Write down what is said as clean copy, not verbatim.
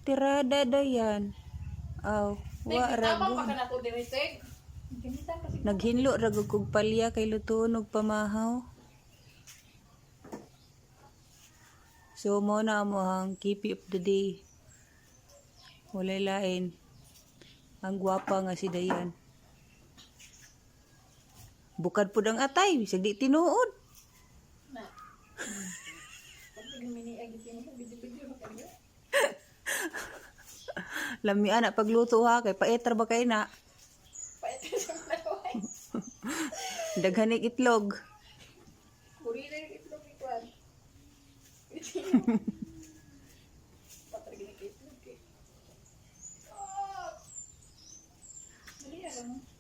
Tirada dayan. Aw, wa Tama pa rago. ka na ko diritig. Gamitan kasi. Naghinlo rago kog palya kay lutuon og pamahaw. So mo na mo ang keep of the day. Walay lain. Ang gwapa nga si Dayan. Bukad pud ang atay, bisag di tinuod. Na. Pag mini agit mo video mo kanyo. Lami ana pagluto ha kay paetra ba kay na. Paito sa laway. Daghanig itlog. Kuri na yung itlog ikuan. Patrigin itlog eh. Oh! Dali alam mo.